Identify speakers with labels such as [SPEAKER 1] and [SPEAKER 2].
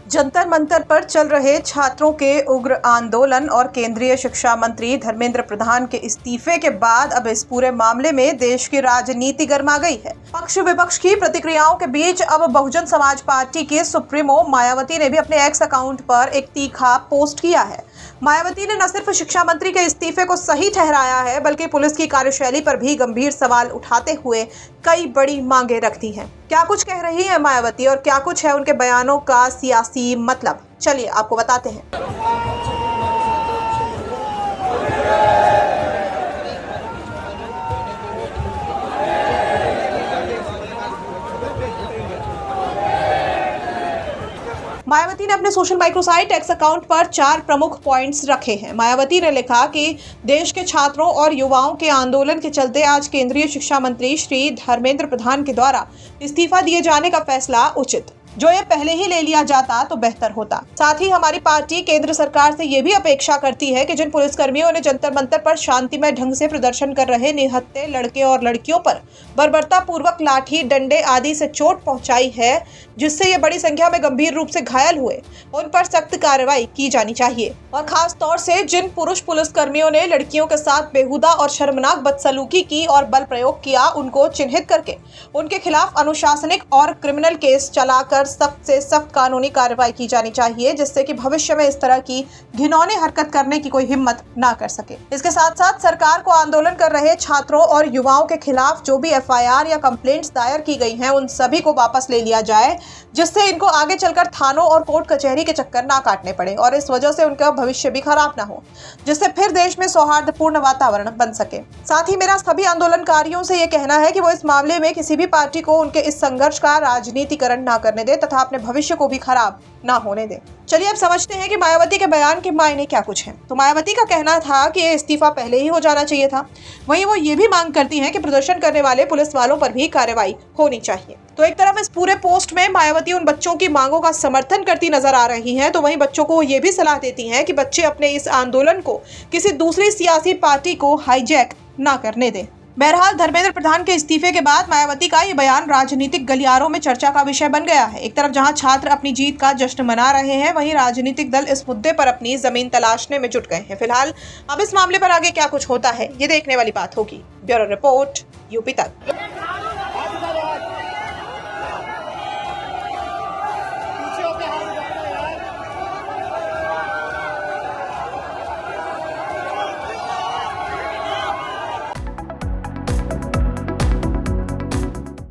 [SPEAKER 1] जंतर मंतर पर चल रहे छात्रों के उग्र आंदोलन और केंद्रीय शिक्षा मंत्री धर्मेंद्र प्रधान के इस्तीफे के बाद अब इस पूरे मामले में देश की राजनीति गर्मा गई है। पक्ष विपक्ष की प्रतिक्रियाओं के बीच अब बहुजन समाज पार्टी के सुप्रीमो मायावती ने भी अपने एक्स अकाउंट पर एक तीखा पोस्ट किया है। मायावती ने न सिर्फ शिक्षा मंत्री के इस्तीफे को सही ठहराया है, बल्कि पुलिस की कार्यशैली पर भी गंभीर सवाल उठाते हुए कई बड़ी मांगे रखती हैं। क्या कुछ कह रही है मायावती और क्या कुछ है उनके बयानों का सियासी मतलब, चलिए आपको बताते हैं। मायावती ने अपने सोशल माइक्रोसाइट एक्स अकाउंट पर 4 प्रमुख पॉइंट्स रखे हैं। मायावती ने लिखा कि देश के छात्रों और युवाओं के आंदोलन के चलते आज केंद्रीय शिक्षा मंत्री श्री धर्मेंद्र प्रधान के द्वारा इस्तीफा दिए जाने का फैसला उचित, जो ये पहले ही ले लिया जाता तो बेहतर होता। साथ ही हमारी पार्टी केंद्र सरकार से ये भी अपेक्षा करती है कि जिन पुलिसकर्मियों ने जंतर मंतर पर शांतिमय ढंग से प्रदर्शन कर रहे निहत्थे लड़के और लड़कियों पर बर्बरता पूर्वक लाठी डंडे आदि से चोट पहुंचाई है, जिससे ये बड़ी संख्या में गंभीर रूप से घायल हुए, उन पर सख्त कार्रवाई की जानी चाहिए। और खास तौर से जिन पुरुष पुलिसकर्मियों ने लड़कियों के साथ बेहुदा और शर्मनाक बदसलूकी की और बल प्रयोग किया, उनको चिन्हित करके उनके खिलाफ अनुशासनिक और क्रिमिनल केस चलाकर सख्त से सख्त कानूनी कार्रवाई की जानी चाहिए, जिससे कि भविष्य में इस तरह की घिनौनी हरकत करने की कोई हिम्मत ना कर सके। इसके साथ साथ सरकार को आंदोलन कर रहे छात्रों और युवाओं के खिलाफ जो भी एफआईआर या कंप्लेंट्स दायर की गई हैं, उन सभी को वापस ले लिया जाए, जिससे इनको आगे चलकर थानों और कोर्ट कचहरी के चक्कर ना काटने पड़े और इस वजह से उनका भविष्य भी खराब ना हो, जिससे फिर देश में सौहार्दपूर्ण वातावरण बन सके। साथ ही मेरा सभी आंदोलनकारियों से ये कहना है कि वो इस मामले में किसी भी पार्टी को उनके इस संघर्ष का राजनीतिकरण ना करने दे तथा अपने भविष्य को भी खराब ना होने दे। चलिए अब समझते हैं कि मायावती के बयान के मायने क्या कुछ हैं। तो मायावती का कहना था कि ये इस्तीफा पहले ही हो जाना चाहिए था। वहीं वो ये भी मांग करती हैं कि प्रदर्शन करने वाले पुलिस वालों पर भी कार्रवाई होनी चाहिए। तो एक तरफ इस पूरे पोस्ट में मायावती उन बच्चों की मांगों का समर्थन करती नजर आ रही हैं, तो वहीं बच्चों को ये भी सलाह देती हैं कि बच्चे अपने इस आंदोलन को किसी दूसरी सियासी पार्टी को हाईजैक ना करने दें। बहरहाल धर्मेंद्र प्रधान के इस्तीफे के बाद मायावती का ये बयान राजनीतिक गलियारों में चर्चा का विषय बन गया है। एक तरफ जहां छात्र अपनी जीत का जश्न मना रहे हैं, वहीं राजनीतिक दल इस मुद्दे पर अपनी जमीन तलाशने में जुट गए हैं। फिलहाल अब इस मामले पर आगे क्या कुछ होता है, ये देखने वाली बात होगी। ब्यूरो रिपोर्ट, यूपी तक।